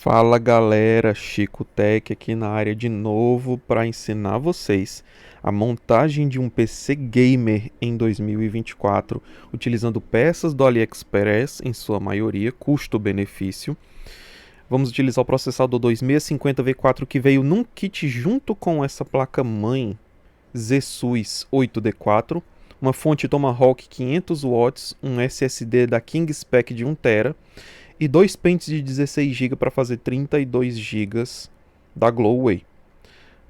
Fala galera, Chico Tech aqui na área de novo para ensinar vocês a montagem de um PC gamer em 2024, utilizando peças do AliExpress em sua maioria, custo-benefício. Vamos utilizar o processador 2650V4 que veio num kit junto com essa placa-mãe Zesus 8D4, uma fonte Tomahawk 500 watts, um SSD da Kingspec de 1TB, e dois pentes de 16 GB para fazer 32 GB da Glowway.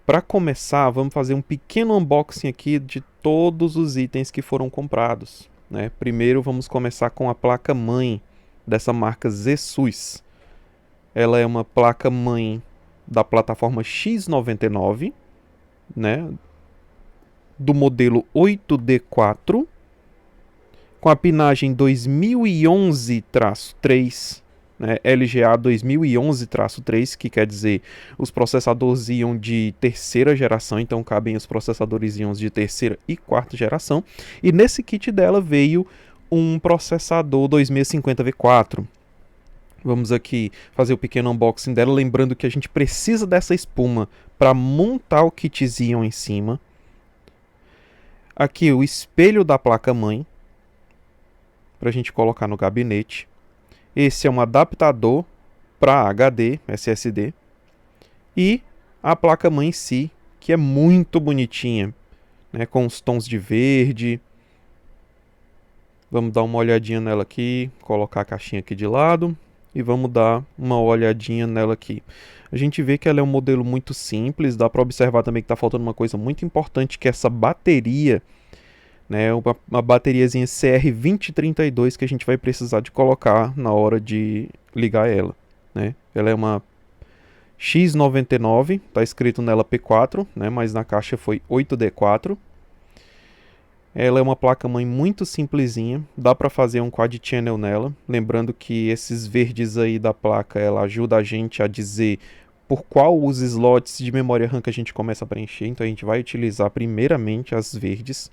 Para começar, vamos fazer um pequeno unboxing aqui de todos os itens que foram comprados, né? Primeiro vamos começar com a placa-mãe dessa marca Zesus. Ela é uma placa-mãe da plataforma X99, né? Do modelo 8D4, com a pinagem 2011-3, né, LGA 2011-3, que quer dizer os processadores Xeon de terceira geração, então cabem os processadores Xeon de terceira e quarta geração. E nesse kit dela veio um processador 2650V4. Vamos aqui fazer o pequeno unboxing dela, lembrando que a gente precisa dessa espuma para montar o kit Xeon em cima. Aqui o espelho da placa-mãe, para a gente colocar no gabinete. Esse é um adaptador para HD, SSD. E a placa-mãe em si, que é muito bonitinha, né, com os tons de verde. Vamos dar uma olhadinha nela aqui, colocar a caixinha aqui de lado e vamos dar uma olhadinha nela aqui. A gente vê que ela é um modelo muito simples, dá para observar também que está faltando uma coisa muito importante, que é essa bateria, né, uma bateriazinha CR2032 que a gente vai precisar de colocar na hora de ligar ela, né? Ela é uma X99, tá escrito nela P4, né, mas na caixa foi 8D4. Ela é uma placa-mãe muito simplesinha, dá para fazer um quad channel nela, lembrando que esses verdes aí da placa, ela ajuda a gente a dizer por qual os slots de memória RAM que a gente começa a preencher, então a gente vai utilizar primeiramente as verdes.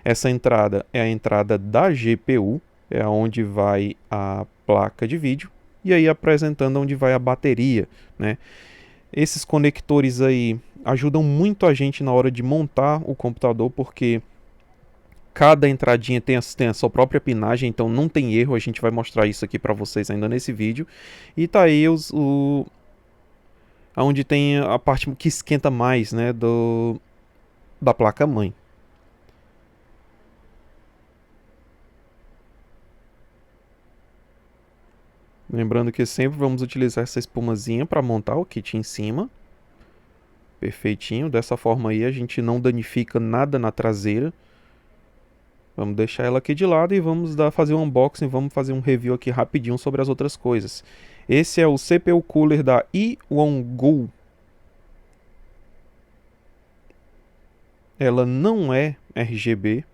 Essa entrada é a entrada da GPU, é onde vai a placa de vídeo, e aí apresentando onde vai a bateria, né? Esses conectores aí ajudam muito a gente na hora de montar o computador, porque cada entradinha tem a sua própria pinagem, então não tem erro, a gente vai mostrar isso aqui para vocês ainda nesse vídeo. E tá aí onde tem a parte que esquenta mais, né, da placa-mãe. Lembrando que sempre vamos utilizar essa espumazinha para montar o kit em cima. Perfeitinho, dessa forma aí a gente não danifica nada na traseira. Vamos deixar ela aqui de lado e vamos fazer um unboxing, vamos fazer um review aqui rapidinho sobre as outras coisas. Esse é o CPU Cooler da Yongoo. Ela não é RGB.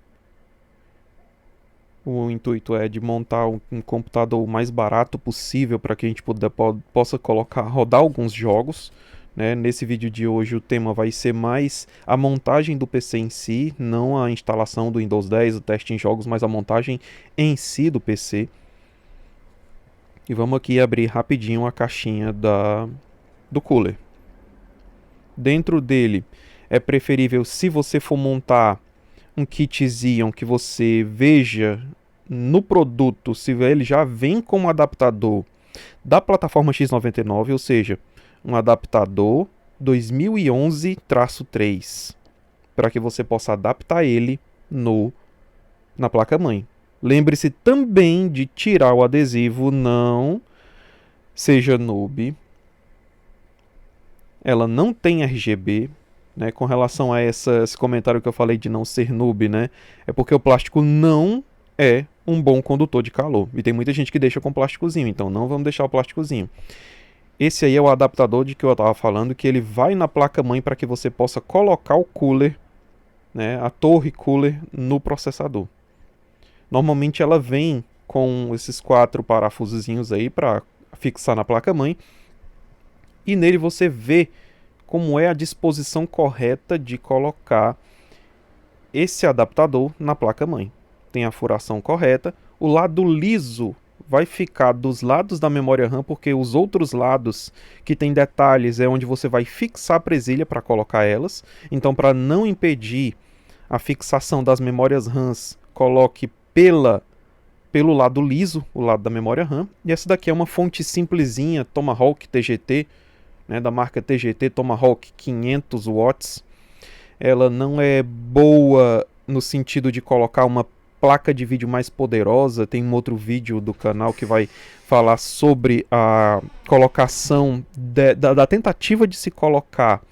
O intuito é de montar um computador o mais barato possível para que a gente possa rodar alguns jogos, né? Nesse vídeo de hoje o tema vai ser mais a montagem do PC em si, não a instalação do Windows 10, o teste em jogos, mas a montagem em si do PC. E vamos aqui abrir rapidinho a caixinha do cooler. Dentro dele é preferível, se você for montar um kit Xeon, que você veja no produto se ele já vem com um adaptador da plataforma X99, ou seja, um adaptador 2011-3, para que você possa adaptar ele na placa-mãe. Lembre-se também de tirar o adesivo, não seja noob. Ela não tem RGB, né? Com relação a esse comentário que eu falei de não ser noob, né? É porque o plástico não é um bom condutor de calor. E tem muita gente que deixa com plásticozinho, então não vamos deixar o plásticozinho. Esse aí é o adaptador de que eu estava falando, que ele vai na placa-mãe para que você possa colocar o cooler, né, a torre cooler no processador. Normalmente ela vem com esses 4 parafusozinhos aí para fixar na placa-mãe. E nele você vê como é a disposição correta de colocar esse adaptador na placa-mãe. Tem a furação correta, o lado liso vai ficar dos lados da memória RAM, porque os outros lados que tem detalhes é onde você vai fixar a presilha para colocar elas. Então, para não impedir a fixação das memórias RAMs, coloque pelo lado liso, o lado da memória RAM. E essa daqui é uma fonte simplesinha, Tomahawk TGT, né, da marca TGT Tomahawk 500 watts. Ela não é boa no sentido de colocar uma placa de vídeo mais poderosa. Tem um outro vídeo do canal que vai falar sobre a colocação da tentativa de se colocar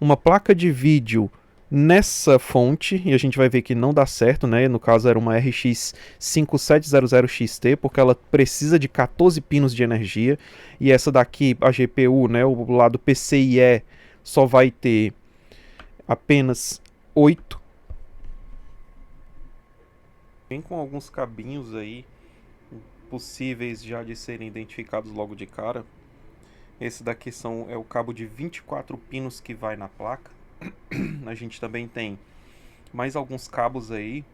uma placa de vídeo nessa fonte, e a gente vai ver que não dá certo, né? No caso era uma RX 5700XT, porque ela precisa de 14 pinos de energia, e essa daqui, a GPU, né, o lado PCIe, só vai ter apenas 8. Vem com alguns cabinhos aí possíveis já de serem identificados logo de cara. Esse daqui é o cabo de 24 pinos que vai na placa. A gente também tem mais alguns cabos aí,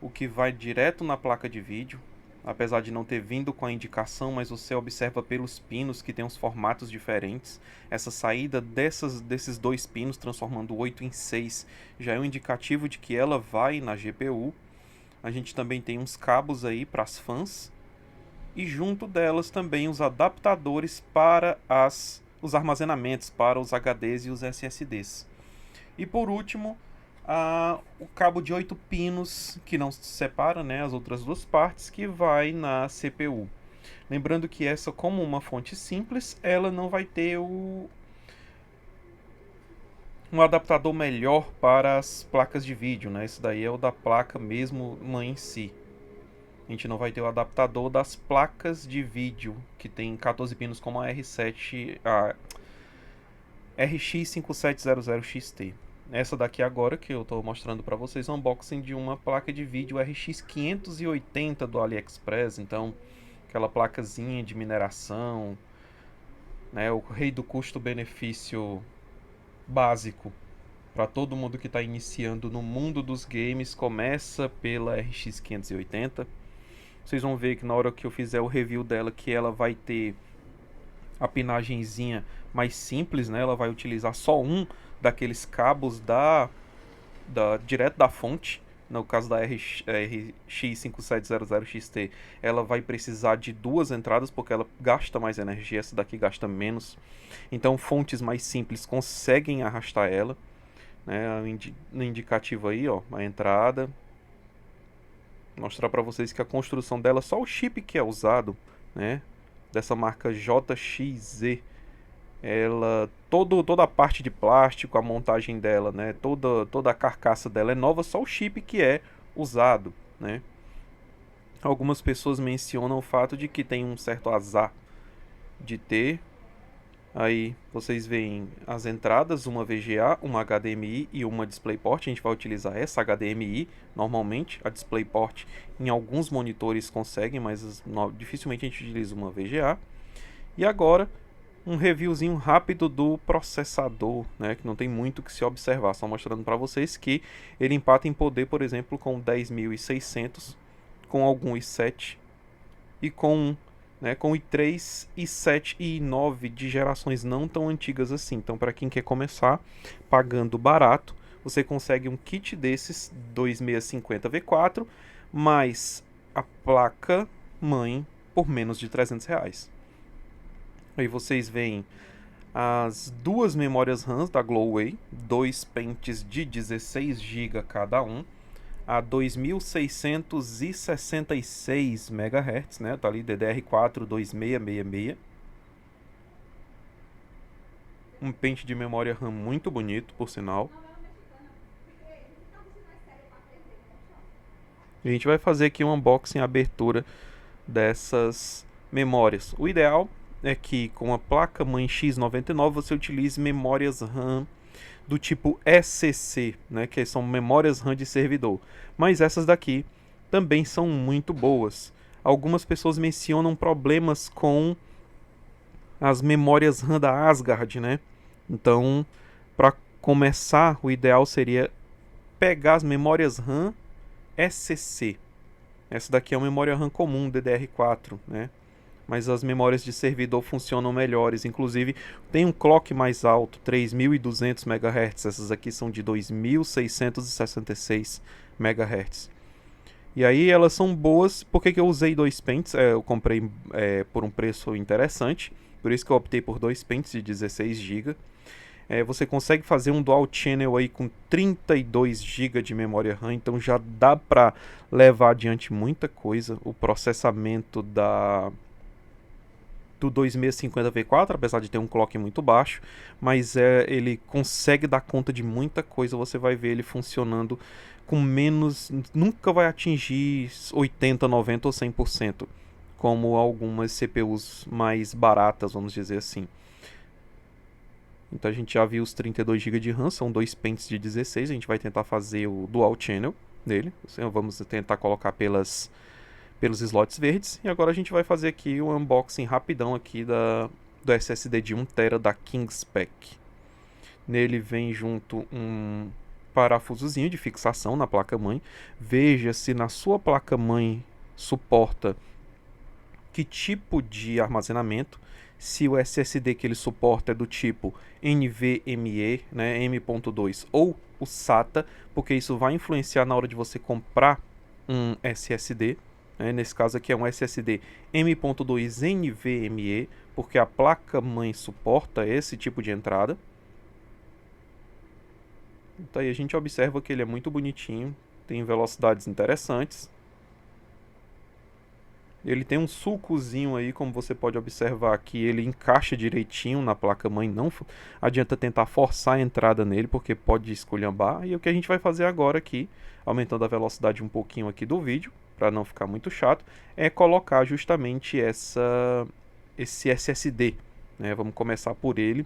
o que vai direto na placa de vídeo, apesar de não ter vindo com a indicação, mas você observa pelos pinos que tem uns formatos diferentes. Essa saída desses dois pinos, transformando o 8 em 6, já é um indicativo de que ela vai na GPU. A gente também tem uns cabos aí para as fãs, e junto delas também os adaptadores para os armazenamentos, para os HDs e os SSDs. E por último, o cabo de 8 pinos, que não se separa, né, as outras duas partes, que vai na CPU. Lembrando que essa, como uma fonte simples, ela não vai ter um adaptador melhor para as placas de vídeo, né? Esse daí é o da placa mesmo mãe em si. A gente não vai ter o adaptador das placas de vídeo, que tem 14 pinos como a RX 5700XT. Essa daqui agora que eu estou mostrando para vocês é um unboxing de uma placa de vídeo RX 580 do AliExpress. Então, aquela placazinha de mineração, né, o rei do custo-benefício básico para todo mundo que está iniciando no mundo dos games. Começa pela RX 580. Vocês vão ver que na hora que eu fizer o review dela, que ela vai ter a pinagenzinha mais simples, né? Ela vai utilizar só um daqueles cabos direto da fonte. No caso da RX 5700XT, ela vai precisar de duas entradas, porque ela gasta mais energia, essa daqui gasta menos. Então fontes mais simples conseguem arrastar ela, né? No indicativo aí, ó, a entrada. Mostrar para vocês que a construção dela, só o chip que é usado, né, dessa marca JXZ, ela toda a parte de plástico, a montagem dela, né, toda a carcaça dela é nova, só o chip que é usado, né. Algumas pessoas mencionam o fato de que tem um certo azar de ter. Aí vocês veem as entradas, uma VGA, uma HDMI e uma DisplayPort. A gente vai utilizar essa HDMI normalmente. A DisplayPort em alguns monitores conseguem, mas dificilmente a gente utiliza uma VGA. E agora um reviewzinho rápido do processador, né, que não tem muito que se observar, só mostrando para vocês que ele empata em poder, por exemplo, com 10.600, com algum i7 e com com i3, i7 e i9 de gerações não tão antigas assim. Então, para quem quer começar pagando barato, você consegue um kit desses 2650 V4 mais a placa mãe por menos de R$300. Aí vocês veem as duas memórias RAM da Gloway, dois pentes de 16 GB cada um, a 2666 MHz, né? Tá ali DDR4 2666. Um pente de memória RAM muito bonito, por sinal. A gente vai fazer aqui um unboxing e abertura dessas memórias. O ideal é que com a placa mãe X99 você utilize memórias RAM do tipo SCC, né, que são memórias RAM de servidor. Mas essas daqui também são muito boas. Algumas pessoas mencionam problemas com as memórias RAM da Asgard, né? Então, para começar, o ideal seria pegar as memórias RAM SCC. Essa daqui é uma memória RAM comum DDR4, né? Mas as memórias de servidor funcionam melhores. Inclusive, tem um clock mais alto, 3.200 MHz. Essas aqui são de 2.666 MHz. E aí elas são boas. Por que eu usei dois pentes? Eu comprei por um preço interessante. Por isso que eu optei por dois pentes de 16 GB. Você consegue fazer um dual channel aí com 32 GB de memória RAM, então já dá para levar adiante muita coisa. O processamento do 2650V4, apesar de ter um clock muito baixo, mas ele consegue dar conta de muita coisa. Você vai ver ele funcionando com menos, nunca vai atingir 80, 90 ou 100%, como algumas CPUs mais baratas, vamos dizer assim. Então a gente já viu os 32 GB de RAM, são dois pentes de 16, a gente vai tentar fazer o dual channel dele. Vamos tentar colocar pelos slots verdes. E agora a gente vai fazer aqui um unboxing rapidão aqui do SSD de 1TB da Kingspec. Nele vem junto um parafusozinho de fixação na placa-mãe. Veja se na sua placa-mãe suporta que tipo de armazenamento. Se o SSD que ele suporta é do tipo NVMe, né, M.2 ou o SATA, porque isso vai influenciar na hora de você comprar um SSD. Nesse caso aqui é um SSD M.2 NVMe, porque a placa-mãe suporta esse tipo de entrada. Então aí a gente observa que ele é muito bonitinho, tem velocidades interessantes. Ele tem um sulcozinho aí, como você pode observar aqui, ele encaixa direitinho na placa-mãe, não adianta tentar forçar a entrada nele, porque pode esculhambar. E o que a gente vai fazer agora aqui, aumentando a velocidade um pouquinho aqui do vídeo, para não ficar muito chato, é colocar justamente esse SSD. Vamos começar por ele.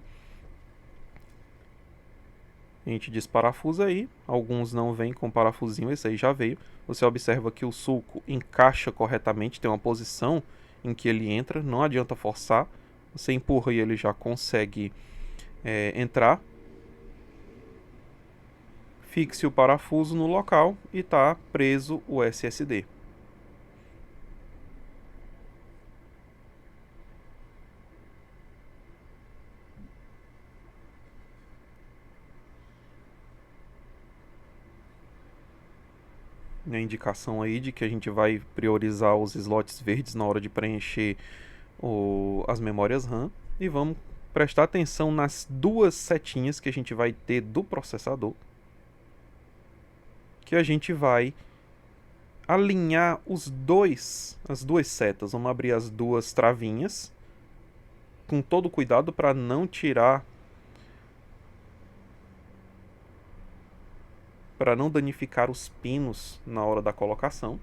A gente desparafusa aí, alguns não vêm com parafusinho, esse aí já veio. Você observa que o sulco encaixa corretamente, tem uma posição em que ele entra, não adianta forçar. Você empurra e ele já consegue entrar. Fixe o parafuso no local e está preso o SSD. A indicação aí de que a gente vai priorizar os slots verdes na hora de preencher as memórias RAM. E vamos prestar atenção nas duas setinhas que a gente vai ter do processador, que a gente vai alinhar as duas setas. Vamos abrir as duas travinhas com todo cuidado para não tirar, para não danificar os pinos na hora da colocação.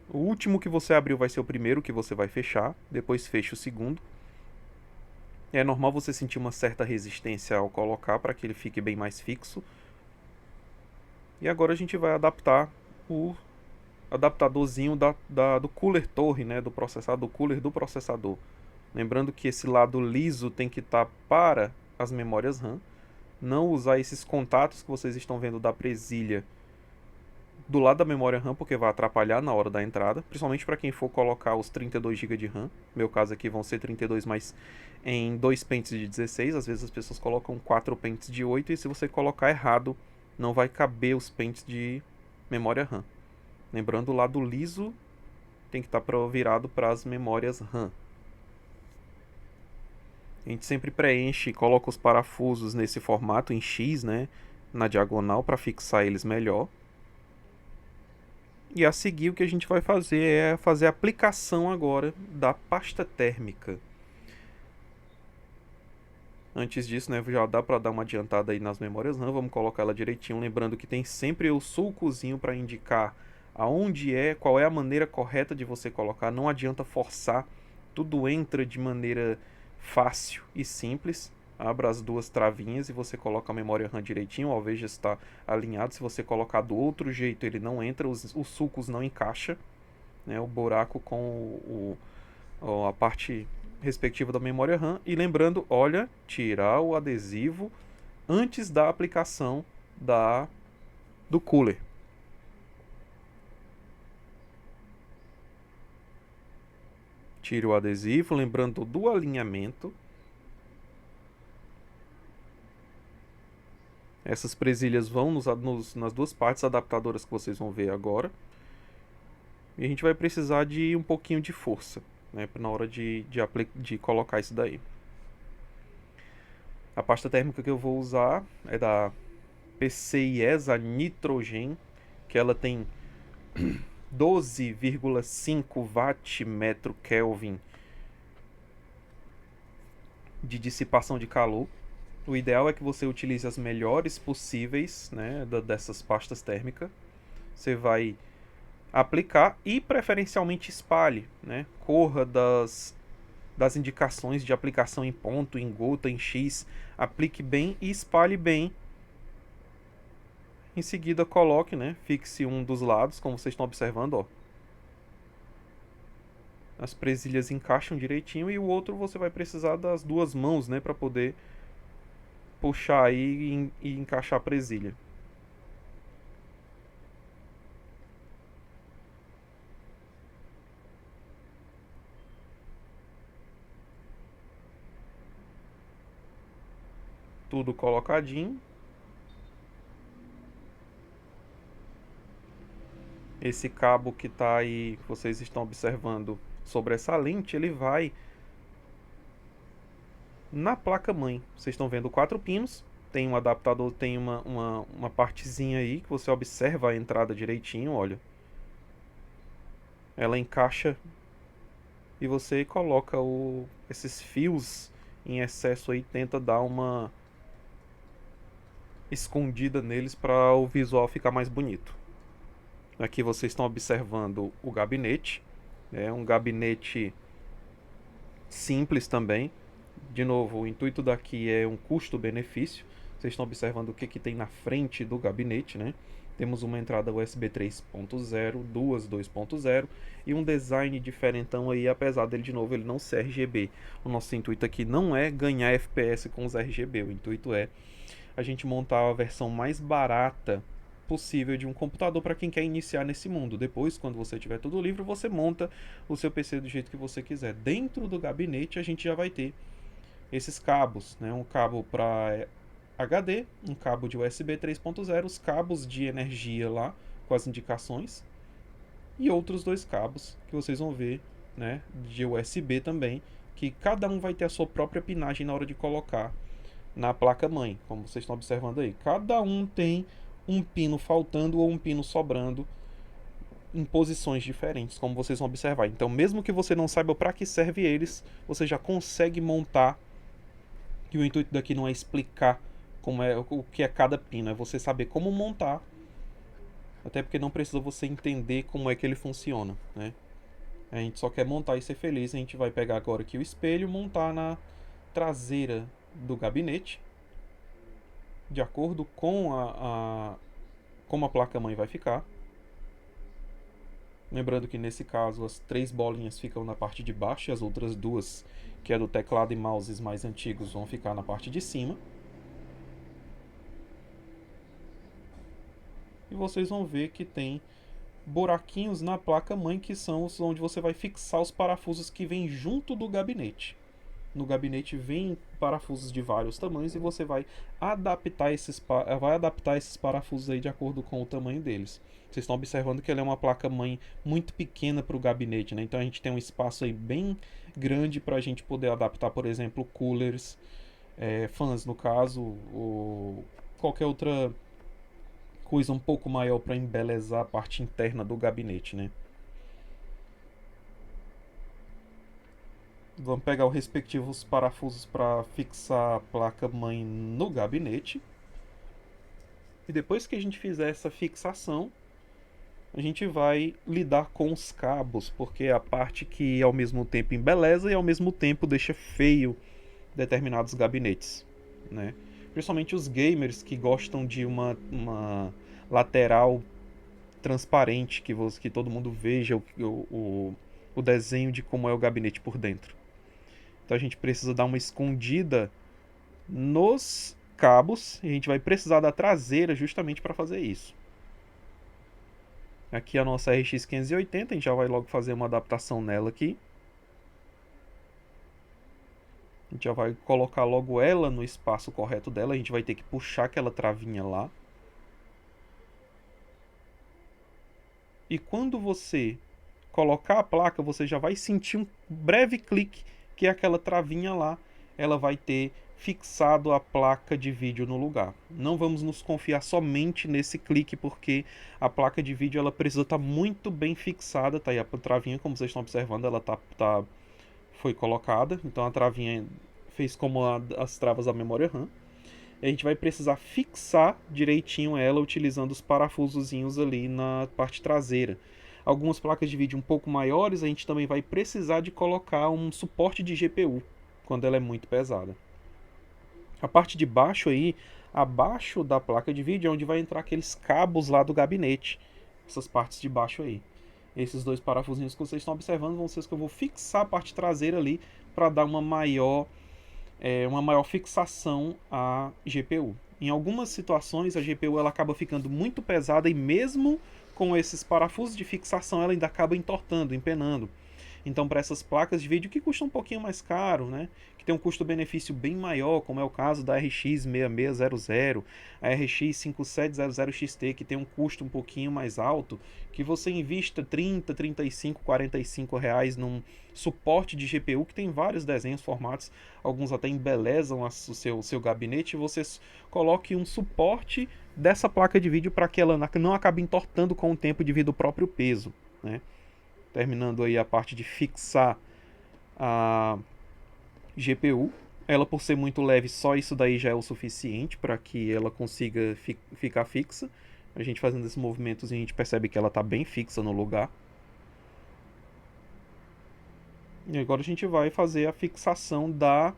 O último que você abriu vai ser o primeiro que você vai fechar, depois fecha o segundo. É normal você sentir uma certa resistência ao colocar para que ele fique bem mais fixo. E agora a gente vai adaptar o adaptadorzinho do cooler torre, do processador, do cooler do processador. Lembrando que esse lado liso tem que estar para as memórias RAM. Não usar esses contatos que vocês estão vendo da presilha do lado da memória RAM, porque vai atrapalhar na hora da entrada, principalmente para quem for colocar os 32 GB de RAM. No meu caso aqui vão ser 32, mas em dois pentes de 16. Às vezes as pessoas colocam 4 pentes de 8 e se você colocar errado, não vai caber os pentes de memória RAM. Lembrando, o lado liso tem que estar virado para as memórias RAM. A gente sempre preenche e coloca os parafusos nesse formato em X, na diagonal, para fixar eles melhor. E a seguir o que a gente vai fazer é fazer a aplicação agora da pasta térmica. Antes disso, já dá para dar uma adiantada aí nas memórias RAM. Vamos colocar ela direitinho, lembrando que tem sempre o sulcozinho para indicar aonde qual é a maneira correta de você colocar. Não adianta forçar, tudo entra de maneira fácil e simples. Abra as duas travinhas e você coloca a memória RAM direitinho. Ó, veja se está alinhado. Se você colocar do outro jeito, ele não entra, os sulcos não encaixam, o buraco com a parte respectiva da memória RAM. E lembrando, olha, tirar o adesivo antes da aplicação do cooler. Tire o adesivo, lembrando do alinhamento. Essas presilhas vão nas duas partes adaptadoras que vocês vão ver agora. E a gente vai precisar de um pouquinho de força, né, na hora de colocar isso daí. A pasta térmica que eu vou usar é da PCIESA Nitrogen, que ela tem 12,5 watt metro Kelvin de dissipação de calor. O ideal é que você utilize as melhores possíveis, né, dessas pastas térmicas. Você vai aplicar e preferencialmente espalhe, né? Corra das indicações de aplicação em ponto, em gota, em X. Aplique bem e espalhe bem. Em seguida coloque, né? Fixe um dos lados, como vocês estão observando, ó. As presilhas encaixam direitinho e o outro você vai precisar das duas mãos, né, para poder puxar aí e encaixar a presilha. Tudo colocadinho. Esse cabo que está aí, que vocês estão observando sobre essa lente, ele vai na placa-mãe. Vocês estão vendo 4 pinos, tem um adaptador, tem uma partezinha aí que você observa a entrada direitinho, olha. Ela encaixa e você coloca esses fios em excesso aí, tenta dar uma escondida neles para o visual ficar mais bonito. Aqui vocês estão observando o gabinete, é um gabinete simples também. De novo, o intuito daqui é um custo-benefício. Vocês estão observando o que tem na frente do gabinete, né? Temos uma entrada USB 3.0, duas 2.0 e um design diferentão aí, apesar dele, de novo, ele não ser RGB. O nosso intuito aqui não é ganhar FPS com os RGB, o intuito é a gente montar a versão mais barata possível de um computador para quem quer iniciar nesse mundo. Depois, quando você tiver tudo livre, você monta o seu PC do jeito que você quiser. Dentro do gabinete a gente já vai ter esses cabos, né? Um cabo para HD, um cabo de USB 3.0, os cabos de energia lá com as indicações e outros dois cabos que vocês vão ver, né, de USB também, que cada um vai ter a sua própria pinagem na hora de colocar na placa-mãe, como vocês estão observando aí. Cada um tem um pino faltando ou um pino sobrando em posições diferentes, como vocês vão observar. Então, mesmo que você não saiba para que serve eles, você já consegue montar. E o intuito daqui não é explicar como é o que é cada pino, é você saber como montar. Até porque não precisa você entender como é que ele funciona, né? A gente só quer montar e ser feliz. A gente vai pegar agora aqui o espelho, montar na traseira do gabinete, de acordo com como a placa-mãe vai ficar. Lembrando que nesse caso as 3 bolinhas ficam na parte de baixo e as outras 2, que é do teclado e mouses mais antigos, vão ficar na parte de cima. E vocês vão ver que tem buraquinhos na placa-mãe que são os onde você vai fixar os parafusos que vêm junto do gabinete. No gabinete vem parafusos de vários tamanhos e você vai adaptar esses parafusos aí de acordo com o tamanho deles. Vocês estão observando que ela é uma placa-mãe muito pequena para o gabinete, né? Então a gente tem um espaço aí bem grande para a gente poder adaptar, por exemplo, coolers, fãs no caso, ou qualquer outra coisa um pouco maior para embelezar a parte interna do gabinete, né? Vamos pegar os respectivos parafusos para fixar a placa-mãe no gabinete. E depois que a gente fizer essa fixação, a gente vai lidar com os cabos, porque é a parte que ao mesmo tempo embeleza e ao mesmo tempo deixa feio determinados gabinetes, né? Principalmente os gamers que gostam de uma lateral transparente, que todo mundo veja o desenho de como é o gabinete por dentro. Então a gente precisa dar uma escondida nos cabos e a gente vai precisar da traseira justamente para fazer isso. Aqui a nossa RX 580, a gente já vai logo fazer uma adaptação nela aqui. A gente já vai colocar logo ela no espaço correto dela. A gente vai ter que puxar aquela travinha lá. E quando você colocar a placa, você já vai sentir um breve clique, que é aquela travinha lá. Ela vai ter fixado a placa de vídeo no lugar. Não vamos nos confiar somente nesse clique, porque a placa de vídeo ela precisa estar muito bem fixada. Tá aí a travinha, como vocês estão observando, ela foi colocada. Então a travinha fez como as travas da memória RAM. E a gente vai precisar fixar direitinho ela utilizando os parafusozinhos ali na parte traseira. Algumas placas de vídeo um pouco maiores, a gente também vai precisar de colocar um suporte de GPU quando ela é muito pesada. A parte de baixo aí, abaixo da placa de vídeo, é onde vai entrar aqueles cabos lá do gabinete. Essas partes de baixo aí. Esses dois parafusinhos que vocês estão observando vão ser os que eu vou fixar a parte traseira ali para dar uma maior fixação à GPU. Em algumas situações a GPU ela acaba ficando muito pesada e mesmo com esses parafusos de fixação ela ainda acaba entortando, empenando. Então, para essas placas de vídeo que custam um pouquinho mais caro, né, que tem um custo-benefício bem maior, como é o caso da RX 6600, a RX 5700 XT, que tem um custo um pouquinho mais alto, que você invista 30, 35, 45 reais num suporte de GPU que tem vários desenhos, formatos, alguns até embelezam o seu gabinete, e você coloque um suporte dessa placa de vídeo para que ela não acabe entortando com o tempo devido ao próprio peso, né? Terminando aí a parte de fixar a GPU. Ela, por ser muito leve, só isso daí já é o suficiente para que ela consiga ficar fixa. A gente fazendo esse movimento, a gente percebe que ela está bem fixa no lugar. E agora a gente vai fazer a fixação da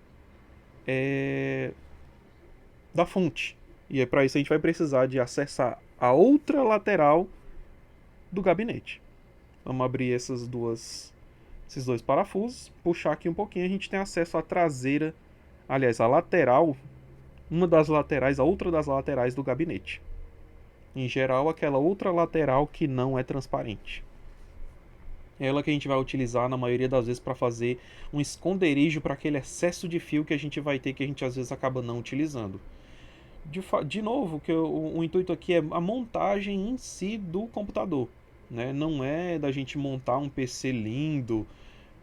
fonte. E para isso a gente vai precisar de acessar a outra lateral do gabinete. Vamos abrir esses dois parafusos, puxar aqui um pouquinho, a gente tem acesso à traseira, aliás, a lateral, uma das laterais, a outra das laterais do gabinete. Em geral, aquela outra lateral que não é transparente. É ela que a gente vai utilizar na maioria das vezes para fazer um esconderijo para aquele excesso de fio que a gente vai ter, que a gente às vezes acaba não utilizando. De novo, o intuito aqui é a montagem em si do computador, né? Não é da gente montar um PC lindo,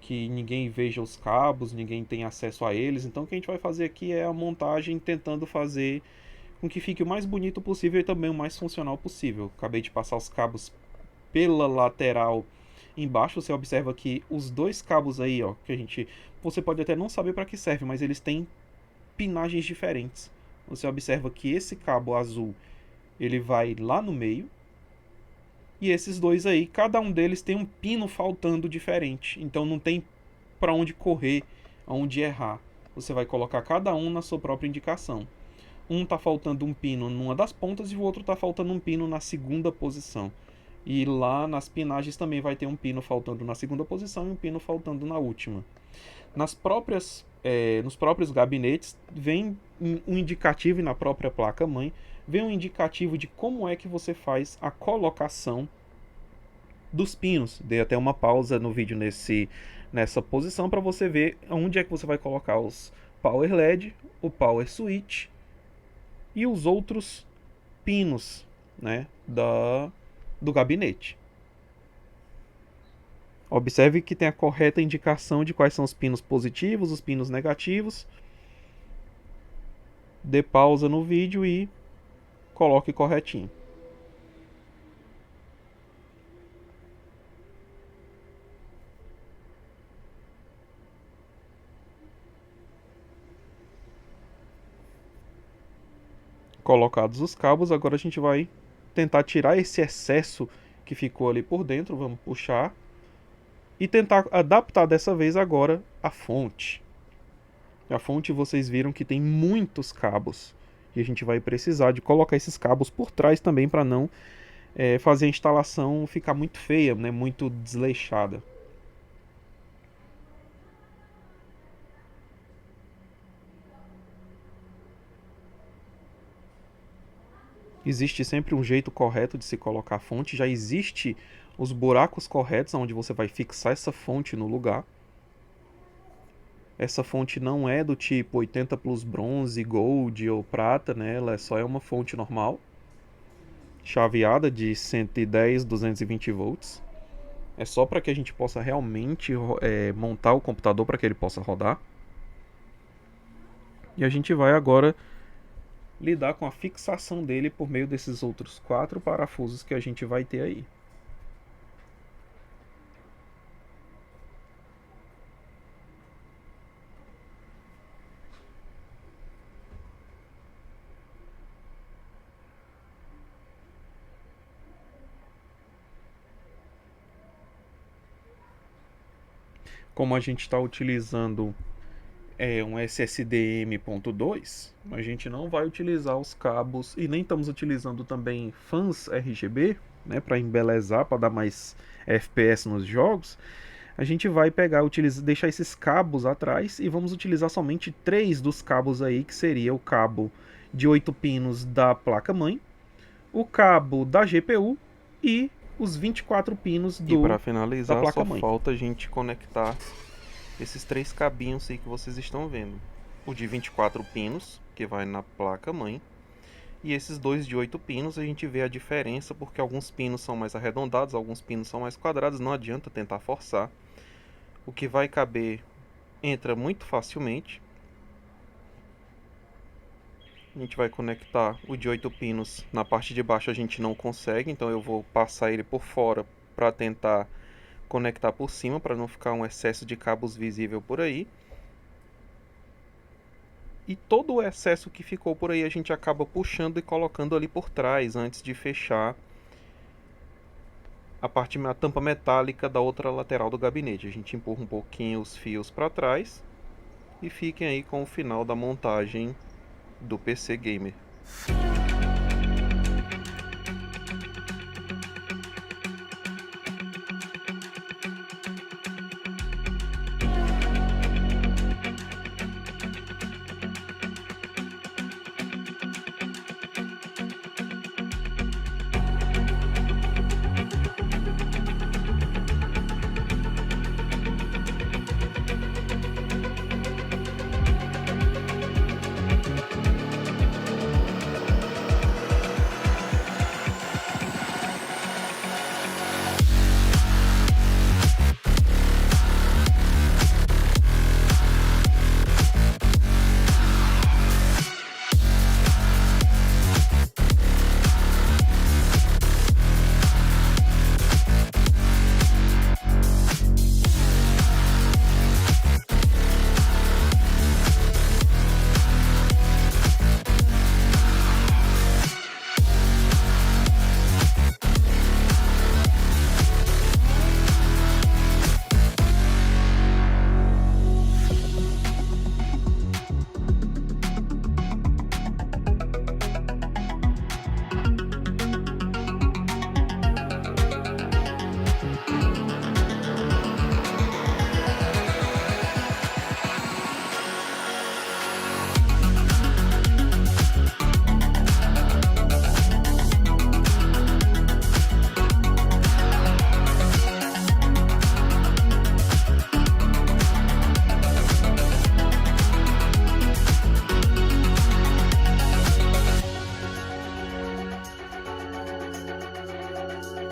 que ninguém veja os cabos, ninguém tem acesso a eles. Então o que a gente vai fazer aqui é a montagem tentando fazer com que fique o mais bonito possível e também o mais funcional possível. Acabei de passar os cabos pela lateral embaixo. Você observa que os dois cabos aí, ó, você pode até não saber para que serve, mas eles têm pinagens diferentes. Você observa que esse cabo azul ele vai lá no meio, e esses dois aí, cada um deles tem um pino faltando diferente. Então não tem para onde correr, aonde errar. Você vai colocar cada um na sua própria indicação. Um está faltando um pino numa das pontas e o outro está faltando um pino na segunda posição. E lá nas pinagens também vai ter um pino faltando na segunda posição e um pino faltando na última. Nos próprios gabinetes vem um indicativo, e na própria placa-mãe vem um indicativo de como é que você faz a colocação dos pinos. Dei até uma pausa no vídeo nessa posição para você ver onde é que você vai colocar os Power LED, o Power Switch e os outros pinos, né, do gabinete. Observe que tem a correta indicação de quais são os pinos positivos, os pinos negativos. Dê pausa no vídeo e coloque corretinho. Colocados os cabos, agora a gente vai tentar tirar esse excesso que ficou ali por dentro. Vamos puxar e tentar adaptar dessa vez agora a fonte. A fonte vocês viram que tem muitos cabos e a gente vai precisar de colocar esses cabos por trás também para não fazer a instalação ficar muito feia, né, muito desleixada. Existe sempre um jeito correto de se colocar a fonte, já existe os buracos corretos onde você vai fixar essa fonte no lugar. Essa fonte não é do tipo 80 plus bronze, gold ou prata, né? Ela só é uma fonte normal, chaveada de 110, 220 volts. É só para que a gente possa realmente montar o computador para que ele possa rodar. E a gente vai agora lidar com a fixação dele por meio desses outros 4 parafusos que a gente vai ter aí. Como a gente está utilizando um SSD M.2, a gente não vai utilizar os cabos e nem estamos utilizando também fãs RGB, né, para embelezar, para dar mais FPS nos jogos. A gente vai pegar, deixar esses cabos atrás e vamos utilizar somente 3 dos cabos aí, que seria o cabo de 8 pinos da placa-mãe, o cabo da GPU e os 24 pinos E para da finalizar, só placa-mãe. falta a gente conectar esses 3 cabinhos aí que vocês estão vendo. O de 24 pinos, que vai na placa-mãe, e esses dois de 8 pinos. A gente vê a diferença porque alguns pinos são mais arredondados, alguns pinos são mais quadrados, não adianta tentar forçar. O que vai caber entra muito facilmente. A gente vai conectar o de 8 pinos na parte de baixo, a gente não consegue, então eu vou passar ele por fora para tentar conectar por cima, para não ficar um excesso de cabos visível por aí. E todo o excesso que ficou por aí a gente acaba puxando e colocando ali por trás antes de fechar a tampa metálica da outra lateral do gabinete. A gente empurra um pouquinho os fios para trás e fiquem aí com o final da montagem do PC Gamer.